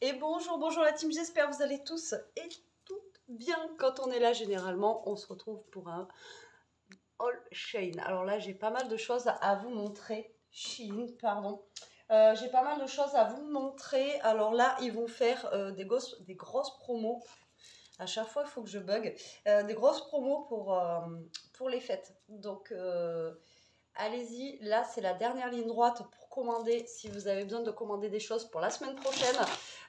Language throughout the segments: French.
Et bonjour, bonjour la team, j'espère que vous allez tous et toutes bien. Quand on est là, généralement, on se retrouve pour un haul Shein. Alors là, j'ai pas mal de choses à vous montrer. Shein, pardon. J'ai pas mal de choses à vous montrer. Alors là, ils vont faire des grosses promos. À chaque fois, il faut que je bug. Des grosses promos pour les fêtes. Donc, allez-y. Là, c'est la dernière ligne droite pour commander. Si vous avez besoin de commander des choses pour la semaine prochaine,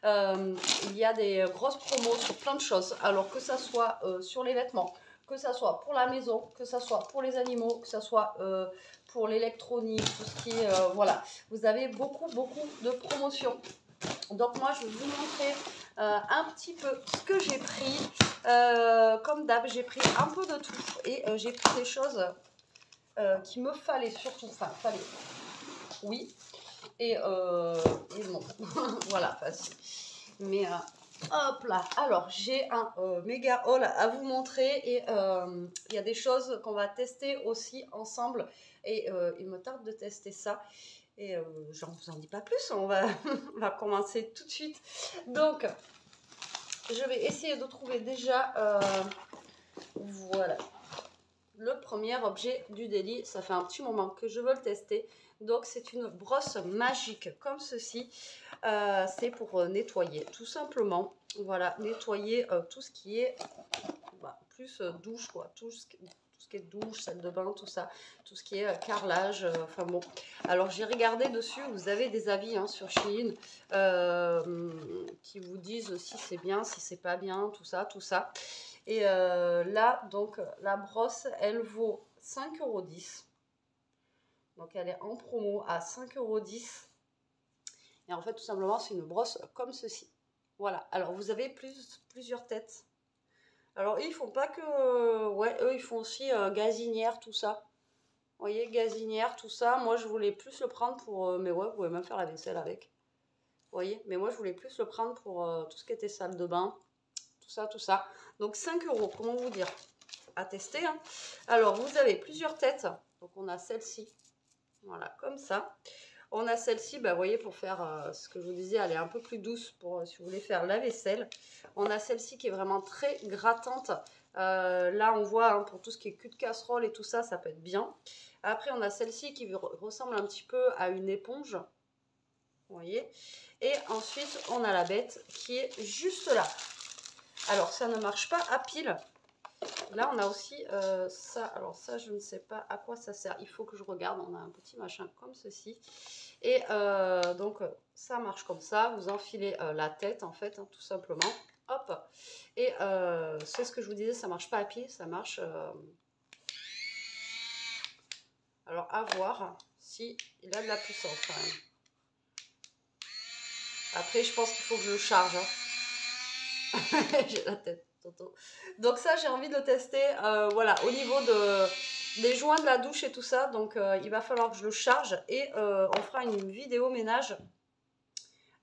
il y a des grosses promos sur plein de choses. Alors, que ça soit sur les vêtements, que ça soit pour la maison, que ça soit pour les animaux, que ça soit pour l'électronique, tout ce qui est... voilà. Vous avez beaucoup de promotions. Donc moi, je vais vous montrer un petit peu ce que j'ai pris. Comme d'hab, j'ai pris un peu de tout. Et j'ai pris des choses qu'il me fallait surtout. Enfin, fallait. Oui. Et non. Voilà, facile. Mais hop là. Alors, j'ai un méga haul à vous montrer. Et il y a des choses qu'on va tester aussi ensemble. Et il me tarde de tester ça. Et je ne vous en dis pas plus, on va, on va commencer tout de suite. Donc, je vais essayer de trouver déjà, voilà, le premier objet du délit. Ça fait un petit moment que je veux le tester. Donc, c'est une brosse magique comme ceci. C'est pour nettoyer, tout simplement. Voilà, nettoyer tout ce qui est plus douche, quoi. Tout ce qui est douche, salle de bain, tout ça, tout ce qui est carrelage, enfin bon. Alors j'ai regardé dessus, vous avez des avis hein, sur Shein qui vous disent si c'est bien, si c'est pas bien, tout ça, tout ça. Et là, donc la brosse, elle vaut 5,10 €. Donc elle est en promo à 5,10 €. Et en fait, tout simplement, c'est une brosse comme ceci. Voilà, alors vous avez plusieurs têtes. Alors, ils font pas que... ouais, eux, ils font aussi gazinière, tout ça. Vous voyez, gazinière, tout ça. Moi, je voulais plus le prendre pour... mais ouais, vous pouvez même faire la vaisselle avec. Vous voyez, mais moi, je voulais plus le prendre pour tout ce qui était salle de bain. Tout ça, tout ça. Donc, 5 €, comment vous dire? À tester, hein. Alors, vous avez plusieurs têtes. Donc, on a celle-ci. Voilà, comme ça. On a celle-ci, bah, vous voyez, pour faire ce que je vous disais, elle est un peu plus douce pour si vous voulez faire la vaisselle. On a celle-ci qui est vraiment très grattante. Là, on voit hein, pour tout ce qui est cul de casserole et tout ça, ça peut être bien. Après, on a celle-ci qui ressemble un petit peu à une éponge. Vous voyez. Et ensuite, on a la bête qui est juste là. Alors, ça ne marche pas à pile. Là, on a aussi ça. Alors ça, je ne sais pas à quoi ça sert. Il faut que je regarde. On a un petit machin comme ceci. Et donc, ça marche comme ça. Vous enfilez la tête, en fait, hein, tout simplement. Hop. Et c'est ce que je vous disais, ça marche pas à pied. Ça marche... Alors, à voir si il a de la puissance, quand même. Après, je pense qu'il faut que je le charge. Hein. J'ai la tête. Donc ça, j'ai envie de le tester, voilà, au niveau des joints de la douche et tout ça. Donc, il va falloir que je le charge et on fera une vidéo ménage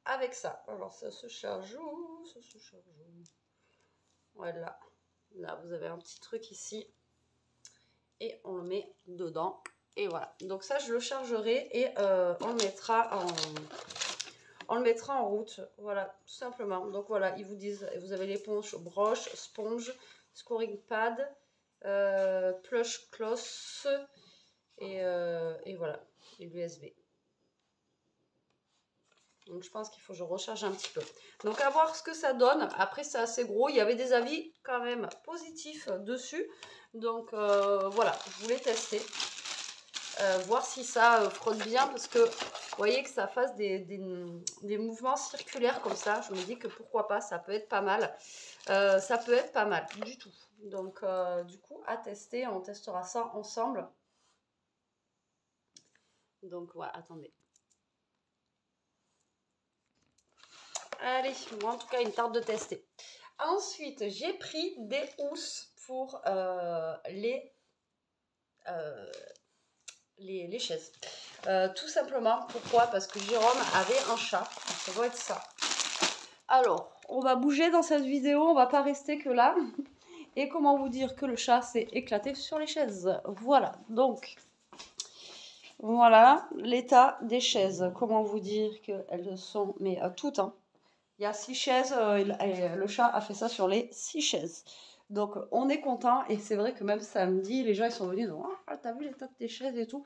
avec ça. Alors, ça se charge où? Ça se charge où? Voilà. Là, vous avez un petit truc ici. Et on le met dedans. Et voilà. Donc ça, je le chargerai et on le mettra en route, voilà, tout simplement. Donc voilà, ils vous disent, vous avez l'éponge, broche, sponge, scoring pad, plush cloth et voilà, et l'USB. Donc je pense qu'il faut que je recharge un petit peu. Donc à voir ce que ça donne. Après c'est assez gros, il y avait des avis quand même positifs dessus. Donc voilà, je voulais tester. Voir si ça frotte bien parce que vous voyez que ça fasse des mouvements circulaires comme ça. Je me dis que pourquoi pas, ça peut être pas mal. Ça peut être pas mal du tout. Donc du coup à tester, on testera ça ensemble. Donc voilà, attendez. Allez, moi en tout cas il me tarde de tester. Ensuite j'ai pris des housses pour les chaises. Tout simplement, pourquoi? Parce que Jérôme avait un chat, ça doit être ça. Alors, on va bouger dans cette vidéo, on va pas rester que là. Et comment vous dire que le chat s'est éclaté sur les chaises. Voilà, donc, voilà l'état des chaises. Comment vous dire qu'elles sont, mais toutes, hein. Il y a 6 chaises et le chat a fait ça sur les 6 chaises. Donc on est content et c'est vrai que même samedi, les gens ils sont venus, ah t'as vu l'état de tes chaises et tout.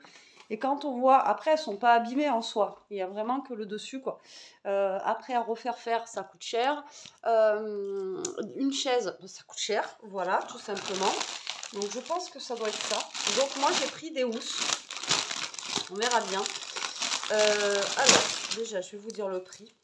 Et quand on voit, après elles sont pas abîmées en soi, il y a vraiment que le dessus quoi. Après à refaire faire, ça coûte cher. Une chaise, ça coûte cher, voilà, tout simplement. Donc je pense que ça doit être ça. Donc moi j'ai pris des housses, on verra bien. Alors déjà je vais vous dire le prix.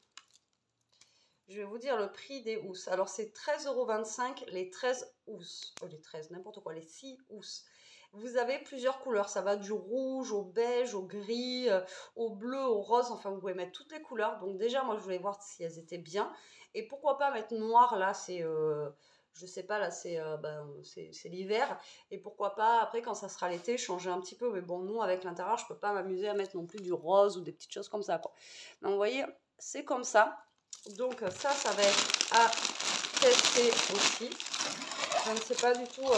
Je vais vous dire le prix des housses. Alors, c'est 13,25 € les 13 housses. Les 13, n'importe quoi, les 6 housses. Vous avez plusieurs couleurs. Ça va du rouge au beige, au gris, au bleu, au rose. Enfin, vous pouvez mettre toutes les couleurs. Donc, déjà, moi, je voulais voir si elles étaient bien. Et pourquoi pas mettre noir, là, c'est... je sais pas, là, c'est l'hiver. Et pourquoi pas, après, quand ça sera l'été, changer un petit peu. Mais bon, nous, avec l'intérieur, je peux pas m'amuser à mettre non plus du rose ou des petites choses comme ça, quoi. Donc, vous voyez, c'est comme ça. Donc ça va être à tester aussi. Je ne sais pas du tout,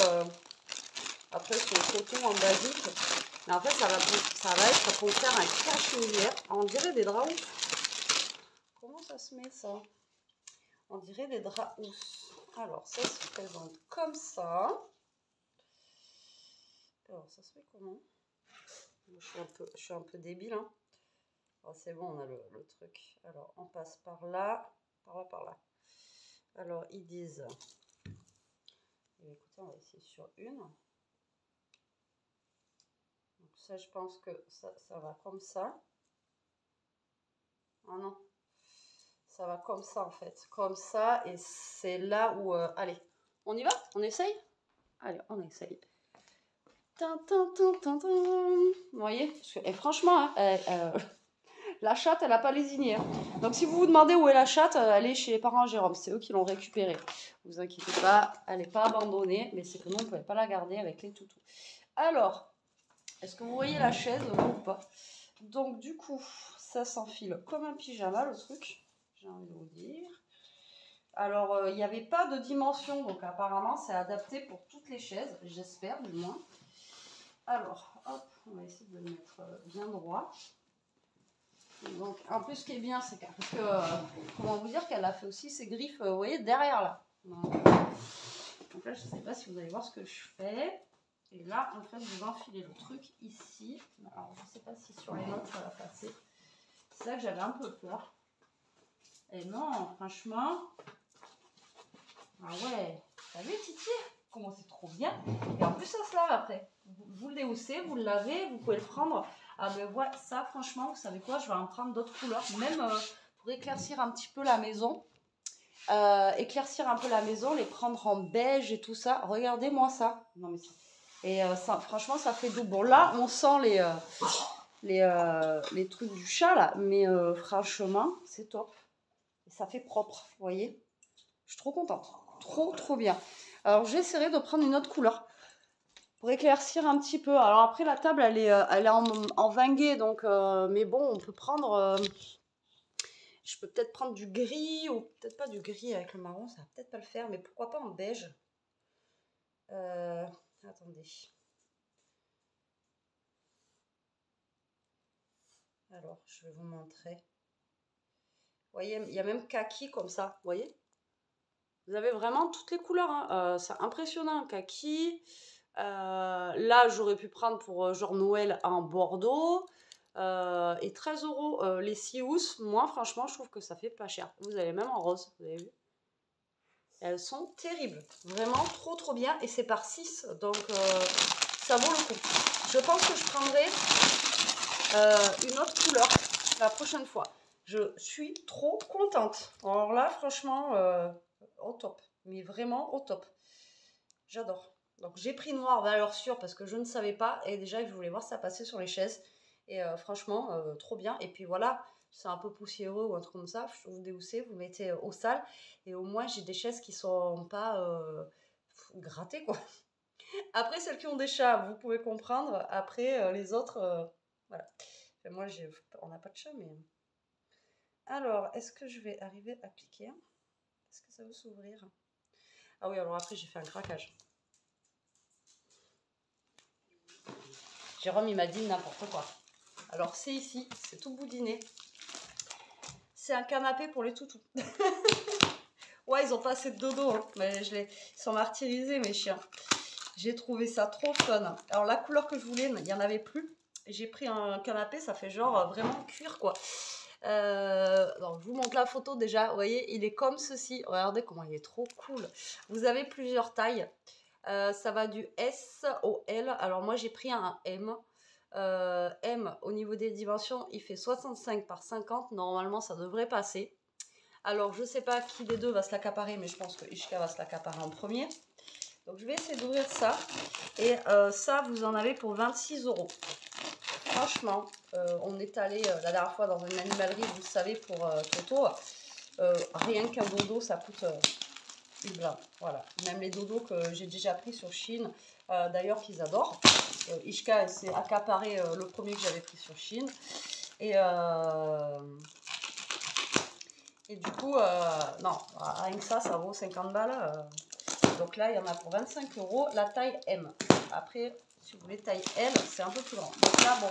après c'est le coton en basique, mais en fait ça va être pour faire un cache-nuisière. On dirait des draps housses. Comment ça se met ça? On dirait des draps housses. Alors ça se présente comme ça. Alors ça se fait comment? Je suis un peu débile, hein. Oh, c'est bon, on a le truc. Alors, on passe par là, par là. Alors, ils disent... Et écoutez, on va essayer sur une. Donc ça, je pense que ça va comme ça. Ah non. Ça va comme ça, en fait. Comme ça, et c'est là où... allez, on y va? On essaye? Allez, on essaye. Vous voyez? Et franchement, hein, la chatte, elle n'a pas lésiné. Hein. Donc, si vous vous demandez où est la chatte, elle est chez les parents Jérôme. C'est eux qui l'ont récupérée. Ne vous inquiétez pas, elle n'est pas abandonnée. Mais c'est que nous, on ne pouvait pas la garder avec les toutous. Alors, est-ce que vous voyez la chaise ou pas? Donc, du coup, ça s'enfile comme un pyjama, le truc. J'ai envie de vous dire. Alors, il n'y avait pas de dimension. Donc, apparemment, c'est adapté pour toutes les chaises. J'espère, du moins. Alors, hop, on va essayer de le mettre bien droit. Donc, en plus, ce qui est bien, c'est que, comment vous dire qu'elle a fait aussi ses griffes, vous voyez, derrière là. Donc là, je ne sais pas si vous allez voir ce que je fais. Et là, en fait, vous enfilez le truc ici. Alors, je ne sais pas si sur les notes, ça va passer. C'est là que j'avais un peu peur. Et non, franchement. Ah ouais, t'as vu, Titi? Comment c'est trop bien. Et en plus, ça se lave après. Vous le déhoussez, vous le lavez, vous pouvez le prendre. Ah ben voilà, ça franchement, vous savez quoi, je vais en prendre d'autres couleurs, même pour éclaircir un petit peu la maison. Éclaircir un peu la maison, les prendre en beige et tout ça. Regardez-moi ça. Non mais ça. Et ça, franchement, ça fait doux. Bon là, on sent les trucs du chat là, mais franchement, c'est top. Et ça fait propre, vous voyez. Je suis trop contente. Trop bien. Alors j'essaierai de prendre une autre couleur pour éclaircir un petit peu. Alors après la table elle est en vinguet donc mais bon on peut prendre je peux peut-être prendre du gris ou peut-être pas du gris avec le marron, ça va peut-être pas le faire, mais pourquoi pas en beige. Attendez. Alors je vais vous montrer. Vous voyez, il y a même kaki comme ça, vous voyez. Vous avez vraiment toutes les couleurs, hein. C'est impressionnant, kaki. Là, j'aurais pu prendre pour genre Noël en Bordeaux. Et 13 € les 6 housses. Moi, franchement, je trouve que ça fait pas cher. Vous avez même en rose, vous avez vu? Elles sont terribles. Vraiment trop bien. Et c'est par 6. Donc, ça vaut le coup. Je pense que je prendrai une autre couleur la prochaine fois. Je suis trop contente. Alors là, franchement, au top. Mais vraiment au top. J'adore. Donc j'ai pris noir valeur sûre parce que je ne savais pas. Et déjà, je voulais voir ça passer sur les chaises. Et franchement, trop bien. Et puis voilà, c'est un peu poussiéreux ou un truc comme ça. Vous déhoussez, vous mettez au sale. Et au moins, j'ai des chaises qui sont pas grattées, quoi. Après, celles qui ont des chats, vous pouvez comprendre. Après, les autres, voilà. Enfin, moi, on n'a pas de chat, mais... Alors, est-ce que je vais arriver à cliquer? Est-ce que ça veut s'ouvrir? Ah oui, alors après, j'ai fait un craquage. Jérôme, il m'a dit n'importe quoi. Alors, c'est ici, c'est tout boudiné. C'est un canapé pour les toutous. Ouais, ils ont pas assez de dodo, hein, mais ils sont martyrisés, mes chiens. J'ai trouvé ça trop fun. Alors, la couleur que je voulais, il n'y en avait plus. J'ai pris un canapé, ça fait genre vraiment cuir, quoi. Alors, je vous montre la photo déjà. Vous voyez, il est comme ceci. Regardez comment il est trop cool. Vous avez plusieurs tailles. Ça va du S au L. Alors, moi, j'ai pris un M. M, au niveau des dimensions, il fait 65 par 50. Normalement, ça devrait passer. Alors, je ne sais pas qui des deux va se l'accaparer, mais je pense que Ishka va se l'accaparer en premier. Donc, je vais essayer d'ouvrir ça. Et ça, vous en avez pour 26 €. Franchement, on est allé la dernière fois dans une animalerie, vous le savez, pour Toto. Rien qu'un dodo, ça coûte une blinde. Voilà. Même les dodos que j'ai déjà pris sur Chine, d'ailleurs, qu'ils adorent. Ishka s'est accaparé le premier que j'avais pris sur Chine. Et du coup, non, rien que ça vaut 50 balles. Donc là, il y en a pour 25 €, la taille M. Après, si vous voulez taille L, c'est un peu plus grand. Donc là, bon,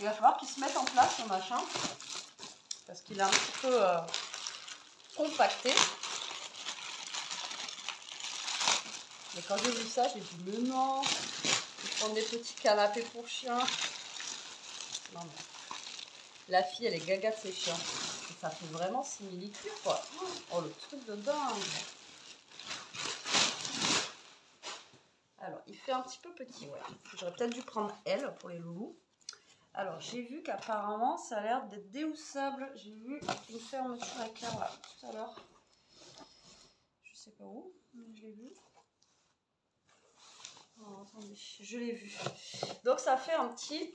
il va falloir qu'il se mette en place, ce machin. Parce qu'il est un petit peu compacté. Mais quand j'ai vu ça, j'ai dit, mais non, je vais prendre des petits canapés pour chiens. Non, mais la fille, elle est gaga de ses chiens. Et ça fait vraiment simili-cuir, quoi. Oh, le truc de dingue. Alors, il fait un petit peu petit, ouais. J'aurais peut-être dû prendre L pour les loulous. Alors, j'ai vu qu'apparemment, ça a l'air d'être déhoussable. J'ai vu une fermeture éclair là, tout à l'heure. Je sais pas où, mais je l'ai vu. Oh, attendez, je l'ai vu. Donc, ça fait un petit...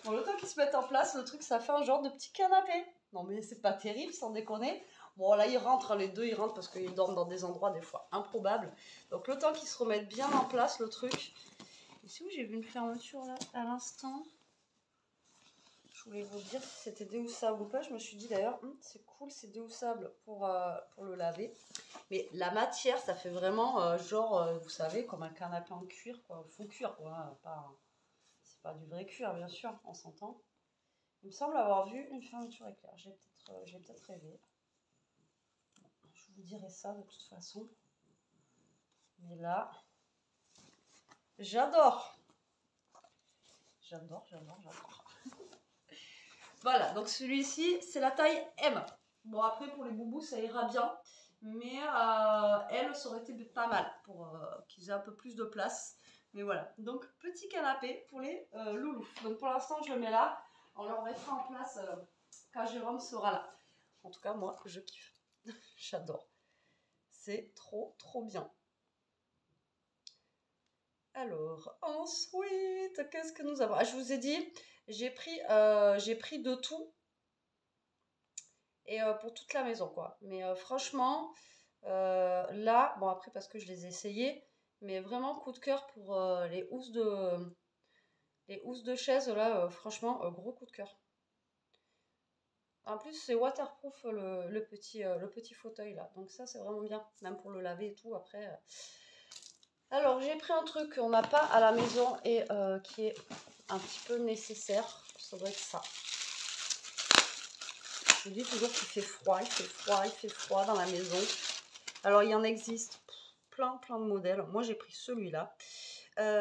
Bon, le temps qu'ils se mettent en place, le truc, ça fait un genre de petit canapé. Non, mais c'est pas terrible, sans déconner. Bon, là, ils rentrent, les deux, ils rentrent parce qu'ils dorment dans des endroits, des fois, improbables. Donc, le temps qu'ils se remettent bien en place, le truc... Ici où j'ai vu une fermeture, là, à l'instant. Je voulais vous dire si c'était déhoussable ou pas. Je me suis dit, d'ailleurs, c'est cool, c'est déhoussable pour le laver. Mais la matière, ça fait vraiment, genre, vous savez, comme un canapé en cuir, quoi. Faux cuir, quoi. C'est pas du vrai cuir, bien sûr, on s'entend. Il me semble avoir vu une fermeture éclair. J'ai peut-être rêvé. Je vous dirai ça de toute façon. Mais là, j'adore. J'adore. Voilà, donc celui-ci, c'est la taille M. Bon, après, pour les boubous, ça ira bien. Mais elle, ça aurait été pas mal pour qu'ils aient un peu plus de place. Mais voilà, donc petit canapé pour les loulous. Donc pour l'instant, je le mets là. On le remettra en place quand Jérôme sera là. En tout cas, moi, je kiffe. J'adore. C'est trop bien. Alors, ensuite, qu'est-ce que nous avons? Ah, je vous ai dit, j'ai pris de tout. Et pour toute la maison, quoi. Mais franchement, là, bon après parce que je les ai essayés, mais vraiment coup de cœur pour les housses de chaises, là, franchement, gros coup de cœur. En plus, c'est waterproof le petit fauteuil là. Donc ça, c'est vraiment bien, même pour le laver et tout après. Alors, j'ai pris un truc qu'on n'a pas à la maison et qui est un petit peu nécessaire. Ça doit être ça. Je vous dis toujours qu'il fait froid, il fait froid dans la maison. Alors, il y en existe plein de modèles. Moi, j'ai pris celui-là.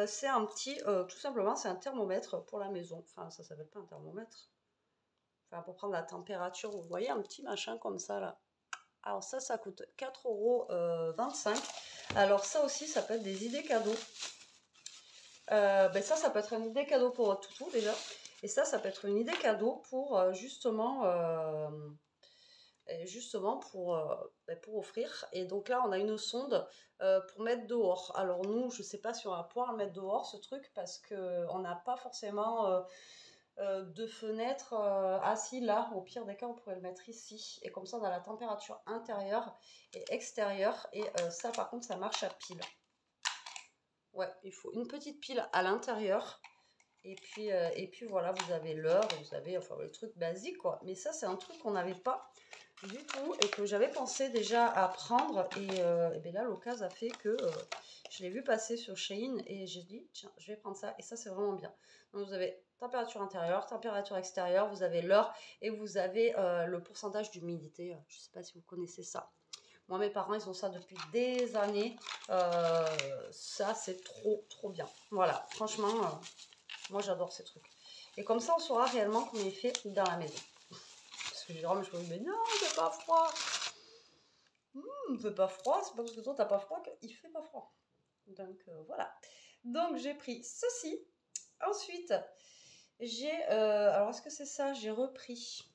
C'est un petit, tout simplement, c'est un thermomètre pour la maison. Enfin, ça s'appelle pas un thermomètre. Enfin, pour prendre la température, vous voyez, un petit machin comme ça, là. Alors ça coûte 4,25 €. Alors ça aussi, ça peut être des idées cadeaux. Ben ça peut être une idée cadeau pour votre toutou, déjà. Et ça peut être une idée cadeau pour, justement pour offrir. Et donc là, on a une sonde pour mettre dehors. Alors nous, je ne sais pas si on va pouvoir le mettre dehors, ce truc, parce qu'on n'a pas forcément de fenêtre. Ah si, là, au pire des cas, on pourrait le mettre ici. Et comme ça, on a la température intérieure et extérieure. Et ça, par contre, ça marche à pile. Ouais, il faut une petite pile à l'intérieur. Et puis voilà, vous avez l'heure, vous avez enfin le truc basique, quoi. Mais ça, c'est un truc qu'on n'avait pas du tout et que j'avais pensé déjà à prendre. Et bien là, l'occasion a fait que je l'ai vu passer sur Shein et j'ai dit, tiens, je vais prendre ça. Et ça, c'est vraiment bien. Donc, vous avez température intérieure, température extérieure, vous avez l'heure et vous avez le pourcentage d'humidité. Je ne sais pas si vous connaissez ça. Moi, mes parents, ils ont ça depuis des années. Ça, c'est trop, trop bien. Voilà, franchement, moi, j'adore ces trucs. Et comme ça, on saura réellement combien il fait dans la maison. Parce que Jérôme, je me dis, mais non, il fait pas froid. Il fait pas froid, c'est pas parce que toi, t'as pas froid qu'il fait pas froid. Donc, voilà. Donc, j'ai pris ceci. Ensuite, j'ai... alors, est-ce que c'est ça? J'ai repris...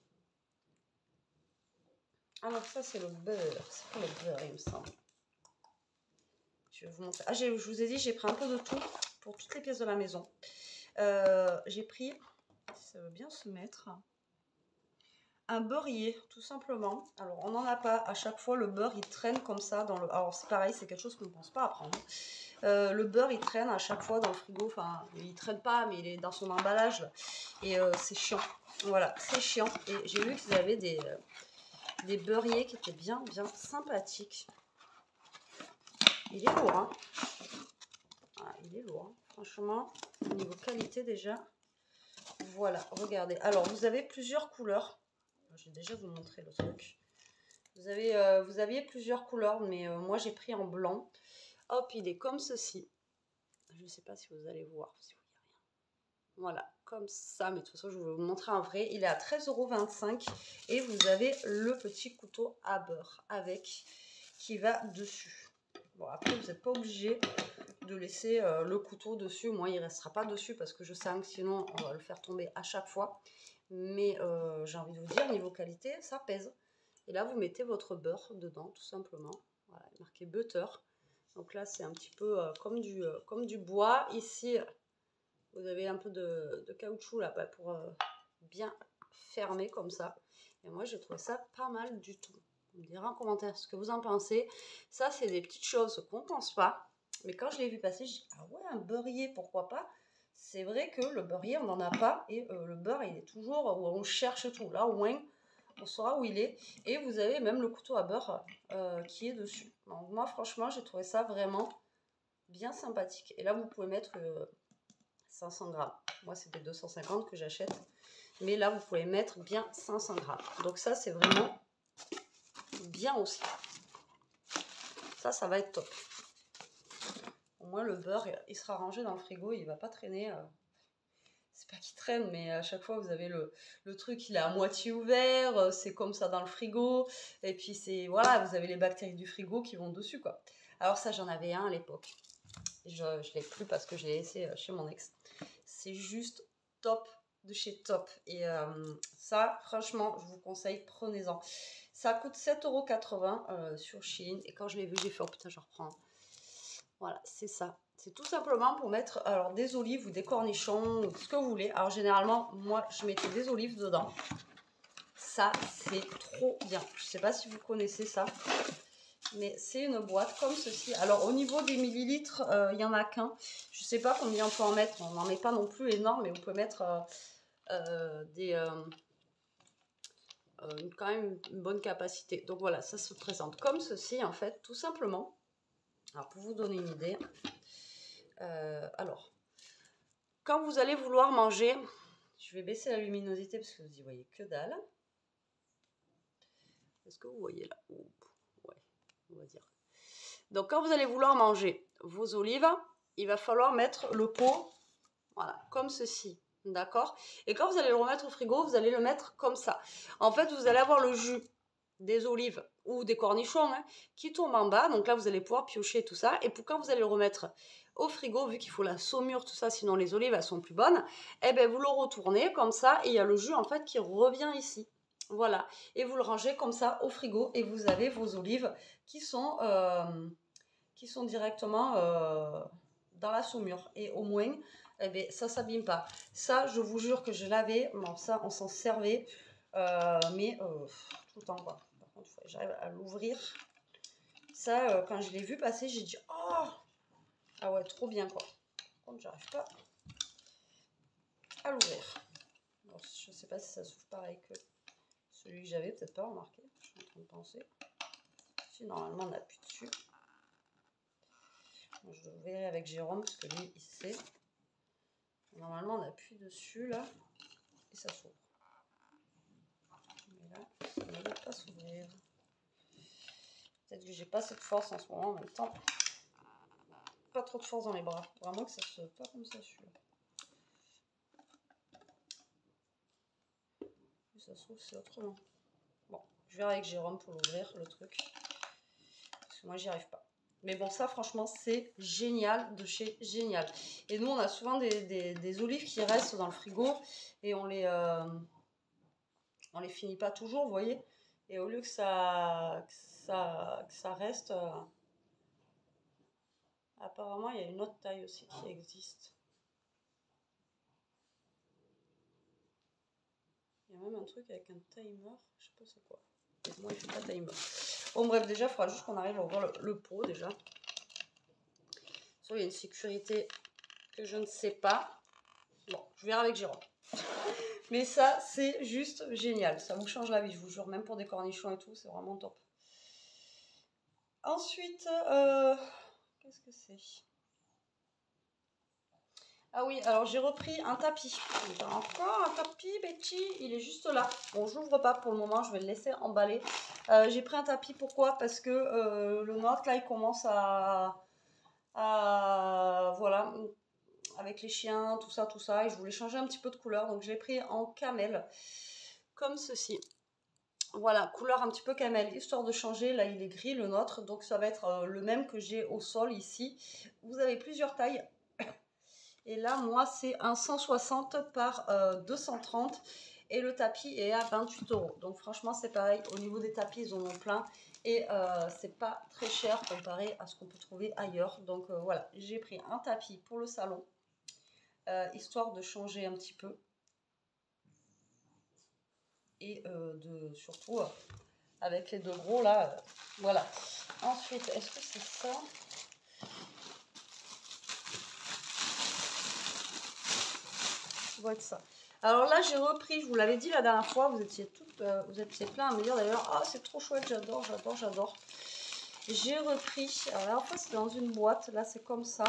Alors, ça, c'est le beurre. C'est pas le beurre, il me semble. Je vais vous montrer. Ah, je vous ai dit, j'ai pris un peu de tout pour toutes les pièces de la maison. J'ai pris, si ça veut bien se mettre, un beurrier, tout simplement. Alors, on n'en a pas à chaque fois. Le beurre, il traîne comme ça dans le... Alors, c'est pareil, c'est quelque chose qu'on ne pense pas à prendre. Le beurre, il traîne à chaque fois dans le frigo. Enfin, il traîne pas, mais il est dans son emballage. Là. Et c'est chiant. Voilà, c'est chiant. Et j'ai vu qu'ils avaient des beurriers qui étaient bien, bien sympathiques. Il est lourd, hein. Ah, il est lourd, hein. Franchement, au niveau qualité déjà. Voilà, regardez. Alors, vous avez plusieurs couleurs. Je vais déjà vous montrer le truc. Vous aviez plusieurs couleurs, mais moi, j'ai pris en blanc. Hop, il est comme ceci. Je ne sais pas si vous allez voir. Si vous voyez rien. Voilà, comme ça. Mais de toute façon, je vais vous montrer un vrai. Il est à 13,25 € et vous avez le petit couteau à beurre avec qui va dessus. Bon, après, vous n'êtes pas obligé de laisser le couteau dessus. Moi, il ne restera pas dessus parce que je sens que sinon, on va le faire tomber à chaque fois. Mais j'ai envie de vous dire, niveau qualité, ça pèse. Et là, vous mettez votre beurre dedans, tout simplement. Voilà, il est marqué butter. Donc là, c'est un petit peu comme du bois. Ici, vous avez un peu de caoutchouc là pour bien fermer comme ça. Et moi, j'ai trouvé ça pas mal du tout. Vous me direz en commentaire ce que vous en pensez. Ça, c'est des petites choses qu'on ne pense pas. Mais quand je l'ai vu passer, je dis, ah ouais, un beurrier, pourquoi pas? C'est vrai que le beurrier, on n'en a pas. Et le beurre, il est toujours où on cherche tout. Là, au moins, on saura où il est. Et vous avez même le couteau à beurre qui est dessus. Donc, moi, franchement, j'ai trouvé ça vraiment bien sympathique. Et là, vous pouvez mettre 500 grammes. Moi, c'est des 250 que j'achète. Mais là, vous pouvez mettre bien 500 grammes. Donc ça, c'est vraiment bien aussi. Ça va être top. Au moins, le beurre, il sera rangé dans le frigo. Il ne va pas traîner. C'est pas qu'il traîne, mais à chaque fois, vous avez le truc, il est à moitié ouvert. C'est comme ça dans le frigo. Et puis, c'est voilà, vous avez les bactéries du frigo qui vont dessus, quoi. Alors ça, j'en avais un à l'époque. Je ne l'ai plus parce que je l'ai laissé chez mon ex. C'est juste top de chez Top. Et ça, franchement, je vous conseille, prenez-en. Ça coûte 7,80 € sur Shein. Et quand je l'ai vu, j'ai fait, oh putain, je reprends. Voilà, c'est ça. C'est tout simplement pour mettre alors des olives ou des cornichons, ou ce que vous voulez. Alors généralement, moi, je mettais des olives dedans. Ça, c'est trop bien. Je ne sais pas si vous connaissez ça. Mais c'est une boîte comme ceci. Alors au niveau des millilitres, il n'y en a qu'un. Je ne sais pas combien on peut en mettre. On n'en met pas non plus énorme, mais on peut mettre quand même une bonne capacité. Donc voilà, ça se présente comme ceci en fait, tout simplement. Alors pour vous donner une idée, alors quand vous allez vouloir manger, je vais baisser la luminosité parce que vous y voyez que dalle. Est-ce que vous voyez là? Ouais, on va dire. Donc quand vous allez vouloir manger vos olives, il va falloir mettre le pot, voilà, comme ceci. D'accord? Et quand vous allez le remettre au frigo, vous allez le mettre comme ça. En fait, vous allez avoir le jus des olives ou des cornichons qui tombe en bas. Donc là, vous allez pouvoir piocher tout ça. Et pour quand vous allez le remettre au frigo, vu qu'il faut la saumure, tout ça, sinon les olives, elles sont plus bonnes, eh bien, vous le retournez comme ça et il y a le jus, en fait, qui revient ici. Voilà. Et vous le rangez comme ça au frigo et vous avez vos olives qui sont directement dans la saumure. Et au moins, eh bien, ça ne s'abîme pas. Ça, je vous jure que je l'avais. Bon, ça, on s'en servait. Mais tout le temps, quoi. Par contre, il faut que j'arrive à l'ouvrir. Ça, quand je l'ai vu passer, j'ai dit, oh, ah ouais, trop bien, quoi. Par contre, j'arrive pas à l'ouvrir. Je ne sais pas si ça s'ouvre pareil que celui que j'avais, peut-être pas remarqué. train de penser. Si normalement on appuie dessus. Je verrai avec Jérôme parce que lui il sait. Normalement on appuie dessus là et ça s'ouvre. Mais là, ça ne veut pas s'ouvrir. Peut-être que j'ai pas cette force en ce moment en même temps. Pas trop de force dans les bras. Vraiment que ça se pas comme ça celui-là. Ça se trouve c'est autrement. Bon, je verrai avec Jérôme pour l'ouvrir le truc. Parce que moi j'y arrive pas. Mais bon, ça, franchement, c'est génial de chez Génial. Et nous, on a souvent des olives qui restent dans le frigo et on les finit pas toujours, vous voyez. Et au lieu que ça reste, apparemment, il y a une autre taille aussi qui existe. Il y a même un truc avec un timer, je sais pas c'est quoi. Moi, il fait pas timer. Bon, bref, déjà, il faudra juste qu'on arrive à ouvrir le pot, déjà. Il y a une sécurité que je ne sais pas. Bon, je verrai avec Jérôme. Mais ça, c'est juste génial. Ça vous change la vie, je vous jure. Même pour des cornichons et tout, c'est vraiment top. Ensuite, qu'est-ce que c'est? Ah oui, alors j'ai repris un tapis. Encore un tapis, Betty. Il est juste là. Bon, je l'ouvre pas pour le moment. Je vais le laisser emballer. J'ai pris un tapis. Pourquoi? Parce que le noir, là, il commence voilà, avec les chiens, tout ça, et je voulais changer un petit peu de couleur, donc je l'ai pris en camel, comme ceci. Voilà, couleur un petit peu camel, histoire de changer. Là, il est gris, le nôtre, donc ça va être le même que j'ai au sol ici. Vous avez plusieurs tailles, et là, moi, c'est un 160 par 230, et le tapis est à 28 €. Donc franchement, c'est pareil, au niveau des tapis, ils en ont plein, et c'est pas très cher comparé à ce qu'on peut trouver ailleurs. Donc voilà, j'ai pris un tapis pour le salon, histoire de changer un petit peu. Et surtout avec les deux gros là, voilà. Ensuite, est-ce que c'est ça? Ça doit être ça. Alors là, j'ai repris, je vous l'avais dit la dernière fois, vous étiez plein à me dire d'ailleurs, ah c'est trop chouette, j'adore. J'ai repris, alors la dernière fois c'était dans une boîte, là c'est comme ça.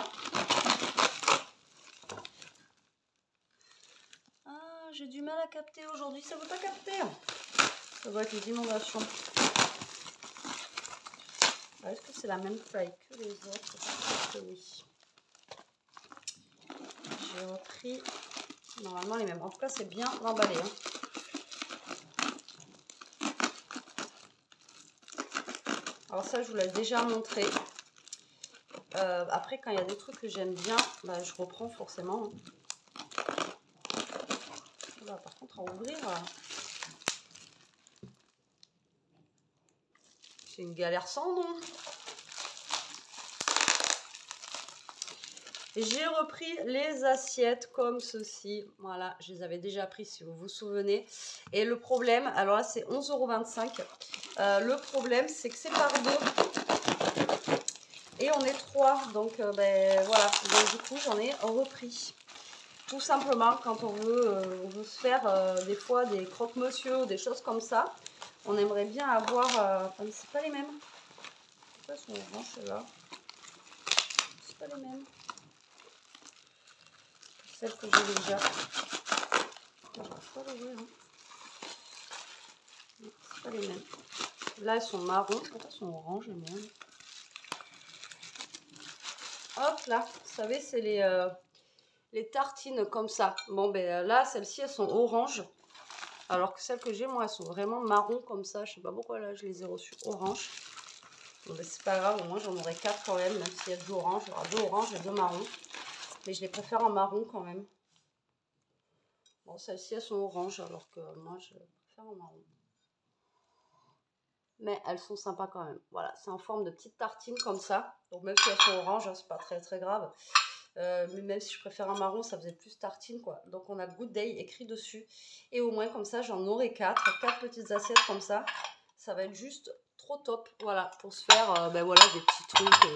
Ah, j'ai du mal à capter aujourd'hui, ça ne veut pas capter. Ça doit être les inondations. Est-ce que c'est la même taille que les autres? Je pense que oui. J'ai repris normalement les mêmes. En tout cas, c'est bien emballé. Hein. Alors ça, je vous l'ai déjà montré. Après, quand il y a des trucs que j'aime bien, bah, je reprends forcément. Là, par contre, à ouvrir, c'est une galère sans nom. J'ai repris les assiettes comme ceci. Voilà, je les avais déjà pris si vous vous souvenez. Et le problème, alors là c'est 11,25 €. Le problème c'est que c'est par deux. Et on est trois. Donc ben, voilà. Donc du coup j'en ai repris. Tout simplement quand on veut se faire des fois des croque-monsieur ou des choses comme ça. On aimerait bien avoir... c'est pas les mêmes. Pourquoi elles sont oranges celles-là? C'est pas les mêmes. Celle que j'ai déjà. Je ne peux pas l'ouvrir. Hein. C'est pas les mêmes. Là, elles sont marron. Elles sont oranges, les mêmes. Hop là, vous savez, c'est les tartines comme ça. Bon, ben là, celles-ci, elles sont oranges. Alors que celles que j'ai, moi, elles sont vraiment marron comme ça. Je sais pas pourquoi là, je les ai reçues orange. Bon, ben c'est pas grave, au moins j'en aurai 4 quand même s'il y a 2 oranges. Il y aura 2 oranges et 2 marrons. Mais je les préfère en marron quand même. Bon, celles-ci, elles sont oranges, alors que moi, je préfère en marron. Mais elles sont sympas quand même. Voilà, c'est en forme de petites tartines comme ça. Donc même si elles sont oranges, hein, c'est pas très très grave. Mais même si je préfère un marron, ça faisait plus tartine quoi. Donc on a Good Day écrit dessus. Et au moins comme ça, j'en aurai 4 petites assiettes comme ça. Ça va être juste trop top. Voilà, pour se faire ben voilà, des petits trucs,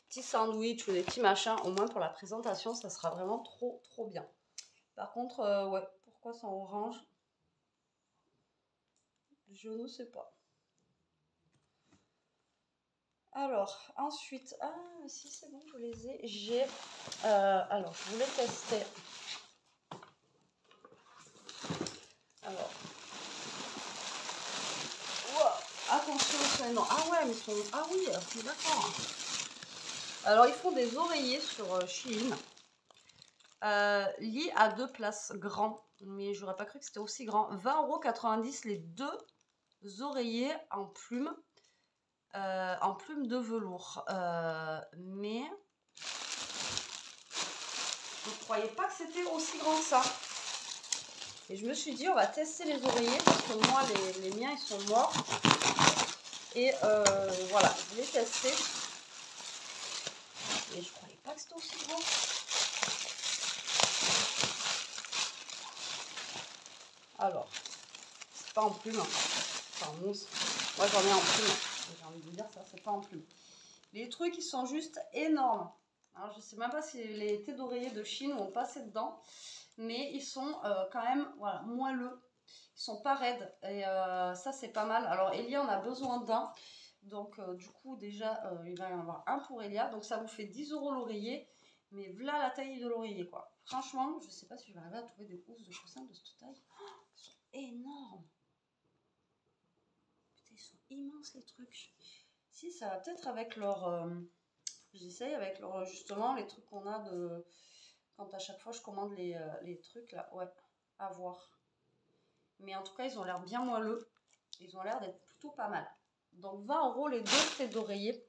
petits sandwichs ou des petits machins. Au moins pour la présentation, ça sera vraiment trop trop bien. Par contre, ouais, pourquoi c'est en orange? Je ne sais pas. Alors, ensuite, ah, si c'est bon, je les ai. J'ai, alors, je voulais tester. Alors, wow, attention, c'est non. Ah ouais, mais ils sont, ah oui, d'accord. Alors, ils font des oreillers sur Shein. Lit à 2 places, grand. Mais j'aurais pas cru que c'était aussi grand. 20,90 € les 2 oreillers en plume de velours. Mais je ne croyais pas que c'était aussi grand que ça. Et je me suis dit, on va tester les oreillers parce que moi, les miens, ils sont morts. Et voilà, je vais tester. Et je ne croyais pas que c'était aussi grand. Alors, c'est pas en plume, hein. C'est en mousse. Moi, j'en ai en plume. J'ai envie de vous dire ça, c'est pas en plume. Les trucs, ils sont juste énormes. Alors, je sais même pas si les thés d'oreiller de Chine vont passer dedans. Mais ils sont quand même voilà, moelleux. Ils sont pas raides. Et ça, c'est pas mal. Alors, Elia en a besoin d'un. Donc, du coup, déjà, il va y en avoir un pour Elia. Donc, ça vous fait 10 € l'oreiller. Mais voilà la taille de l'oreiller, quoi. Franchement, je sais pas si je vais arriver à trouver des housses de coussins de cette taille. Oh, ils sont énormes. Putain, ils sont immenses, les trucs. Si, ça va peut-être avec leur... j'essaye avec leur, justement, les trucs qu'on a de... Quand à chaque fois, je commande les trucs, là. Ouais, à voir. Mais en tout cas, ils ont l'air bien moelleux. Ils ont l'air d'être plutôt pas mal. Donc 20 € les 2 têtes d'oreiller.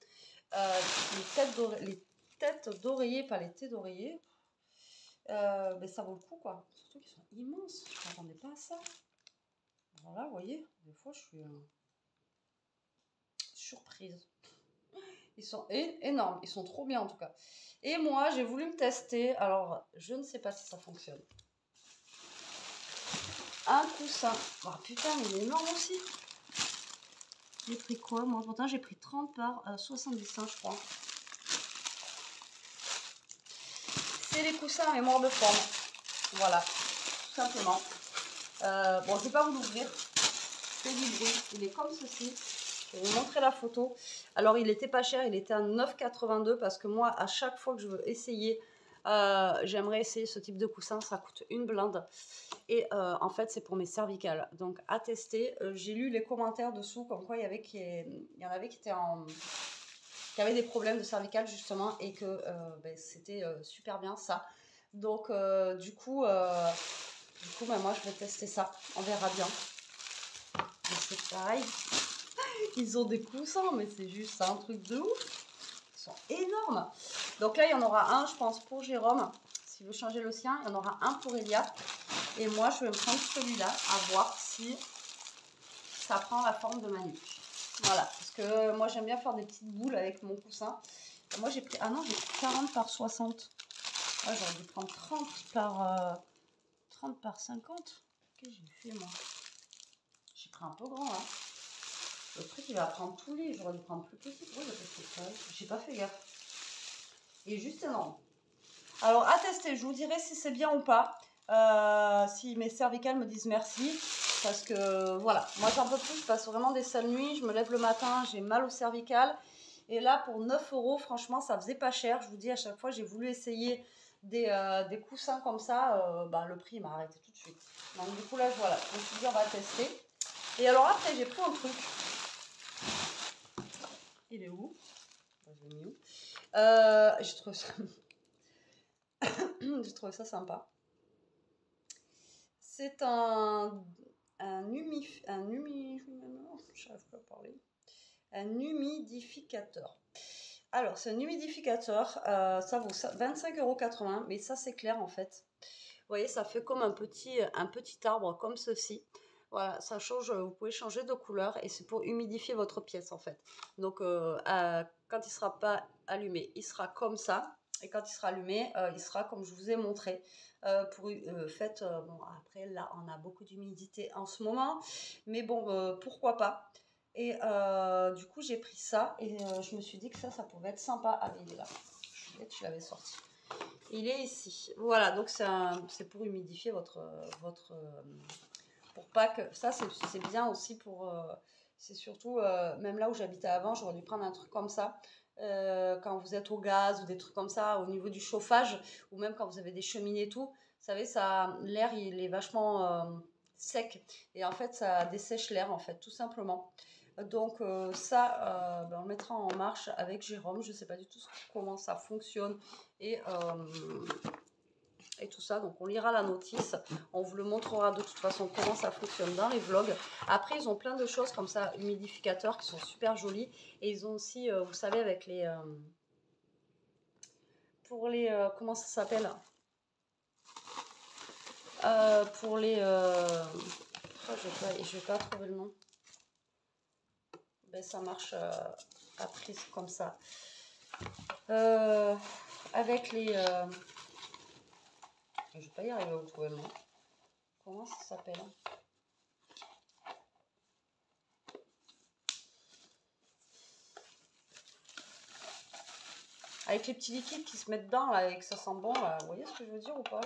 Les têtes d'oreiller, pas les têtes d'oreiller. Mais ça vaut le coup, quoi. Surtout qu'ils sont immenses. Je ne m'attendais pas à ça. Voilà, vous voyez, des fois, je suis surprise. Ils sont énormes. Ils sont trop bien, en tout cas. Et moi, j'ai voulu me tester. Alors, je ne sais pas si ça fonctionne. Un coussin. Oh putain, mais il est énorme aussi. J'ai pris quoi moi? Pourtant, j'ai pris 30 par 75, je crois. C'est les coussins à mémoire de forme. Voilà, tout simplement. Bon, je ne vais pas vous l'ouvrir. C'est du bruit. Il est comme ceci. Je vais vous montrer la photo. Alors, il était pas cher. Il était à 9,82 parce que moi, à chaque fois que je veux essayer, j'aimerais essayer ce type de coussin. Ça coûte une blinde. Et en fait, c'est pour mes cervicales. Donc, à tester. J'ai lu les commentaires dessous comme quoi il y en avait qui étaient qui avaient des problèmes de cervicales justement et que ben, c'était super bien ça. Donc, du coup ben, moi, je vais tester ça. On verra bien. Et c'est pareil. Ils ont des coussins, mais c'est juste un truc de ouf. Ils sont énormes. Donc là, il y en aura un, je pense, pour Jérôme. S'il veut changer le sien, il y en aura un pour Elia. Et moi, je vais me prendre celui-là, à voir si ça prend la forme de ma nuque. Voilà, parce que moi, j'aime bien faire des petites boules avec mon coussin. Et moi, j'ai pris... Ah non, j'ai pris 40 par 60. Ouais, j'aurais dû prendre 30 par 50. Qu'est-ce que j'ai fait, moi? J'ai pris un peu grand, hein. Le truc, il va prendre tous les... J'aurais dû prendre plus petit. Oui, j'ai pas fait gaffe. Il est juste énorme. Alors, à tester, je vous dirai si c'est bien ou pas. Si mes cervicales me disent merci. Parce que, voilà, moi j'en peux plus. Je passe vraiment des sales nuits. Je me lève le matin, j'ai mal aux cervicales. Et là, pour 9 €, franchement, ça faisait pas cher. Je vous dis, à chaque fois, j'ai voulu essayer des coussins comme ça. Bah, le prix m'a arrêté tout de suite. Donc, du coup, là, voilà. Je me suis dit, on va tester. Et alors, après, j'ai pris un truc. Il est où? Je l'ai mis où? J'ai trouvé ça... J'ai trouvé ça sympa. C'est un humidificateur. Alors, c'est un humidificateur. Ça vaut 25,80 €. Mais ça, c'est clair en fait. Vous voyez, ça fait comme un petit arbre comme ceci. Voilà, ça change. Vous pouvez changer de couleur et c'est pour humidifier votre pièce en fait. Donc, quand il ne sera pas allumé, il sera comme ça. Et quand il sera allumé, il sera comme je vous ai montré. Bon, après là, on a beaucoup d'humidité en ce moment. Mais bon, pourquoi pas. Et du coup, j'ai pris ça et je me suis dit que ça pouvait être sympa. Ah, il est là. Je suis bête, je l'avais sorti. Il est ici. Voilà, donc c'est pour humidifier pour pas que... Ça, c'est bien aussi pour... C'est surtout, même là où j'habitais avant, j'aurais dû prendre un truc comme ça. Quand vous êtes au gaz ou des trucs comme ça, au niveau du chauffage, ou même quand vous avez des cheminées et tout, vous savez, ça, l'air, il est vachement sec. Et en fait, ça dessèche l'air, en fait, tout simplement. Donc ça, ben, on le mettra en marche avec Jérôme. Je ne sais pas du tout comment ça fonctionne. Et tout ça, donc on lira la notice, on vous le montrera de toute façon comment ça fonctionne dans les vlogs. Après ils ont plein de choses comme ça, humidificateurs qui sont super jolis, et ils ont aussi, vous savez, avec les pour les comment ça s'appelle, pour les oh, je vais pas trouver le nom, ben, ça marche à prise comme ça, avec les je vais pas y arriver à vous trouver le nom, comment ça s'appelle, avec les petits liquides qui se mettent dedans là, et que ça sent bon là, vous voyez ce que je veux dire ou pas?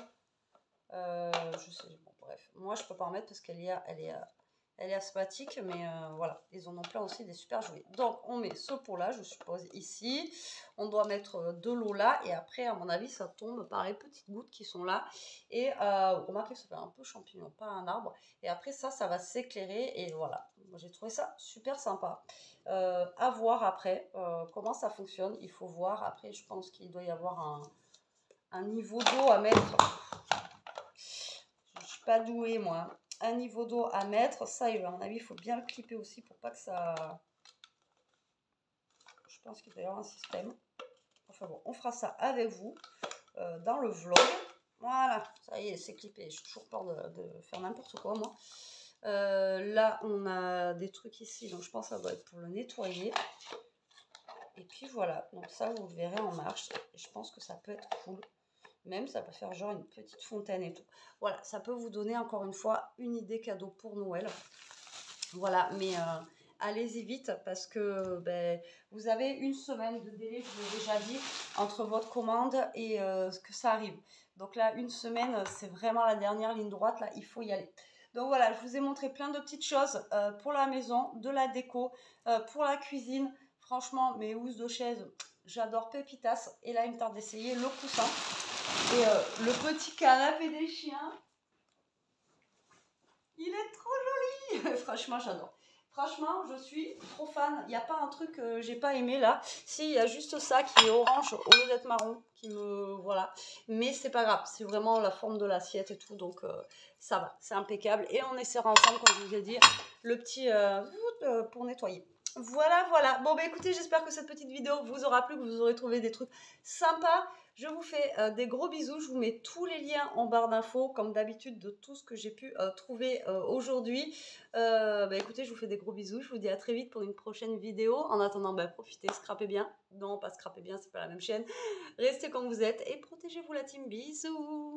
Je sais, bon bref, moi je peux pas en mettre parce qu'elle est asthmatique, mais voilà, ils en ont plein aussi des super jolis. Donc on met ce pot là, je suppose ici, on doit mettre de l'eau là, et après à mon avis ça tombe par les petites gouttes qui sont là, et remarquez ça fait un peu champignon, pas un arbre, et après ça va s'éclairer, et voilà, moi j'ai trouvé ça super sympa. À voir après comment ça fonctionne, il faut voir, après je pense qu'il doit y avoir un niveau d'eau à mettre. Je suis pas douée moi. Un niveau d'eau à mettre, ça à mon avis il faut bien le clipper aussi pour pas que ça, je pense qu'il doit y avoir un système, enfin bon, on fera ça avec vous dans le vlog. Voilà, ça y est, c'est clippé, j'ai toujours peur de faire n'importe quoi moi. Là on a des trucs ici, donc je pense que ça doit être pour le nettoyer, et puis voilà, donc ça vous le verrez en marche, et je pense que ça peut être cool. Même ça peut faire genre une petite fontaine et tout. Voilà, ça peut vous donner encore une fois une idée cadeau pour Noël. Voilà, mais allez-y vite parce que ben, vous avez une semaine de délai, je vous l'ai déjà dit, entre votre commande et que ça arrive. Donc là, une semaine, c'est vraiment la dernière ligne droite, là, il faut y aller. Donc voilà, je vous ai montré plein de petites choses pour la maison, de la déco, pour la cuisine. Franchement, mes housses de chaise, j'adore Pépitas. Et là, il me tarde d'essayer le coussin. Et le petit canapé des chiens, il est trop joli. Franchement, j'adore. Franchement, je suis trop fan. Il n'y a pas un truc que j'ai pas aimé là. Si, il y a juste ça qui est orange au lieu d'être marron. Qui me... Voilà. Mais c'est pas grave. C'est vraiment la forme de l'assiette et tout. Donc, ça va. C'est impeccable. Et on essaiera ensemble, comme je vous ai dit, le petit pour nettoyer. Voilà, voilà. Bon, bah écoutez, j'espère que cette petite vidéo vous aura plu, que vous aurez trouvé des trucs sympas. Je vous fais des gros bisous. Je vous mets tous les liens en barre d'infos, comme d'habitude, de tout ce que j'ai pu trouver aujourd'hui. Bah écoutez, je vous fais des gros bisous. Je vous dis à très vite pour une prochaine vidéo. En attendant, bah, profitez, scrapez bien. Non, pas scrapez bien, c'est pas la même chaîne. Restez comme vous êtes et protégez-vous la team. Bisous.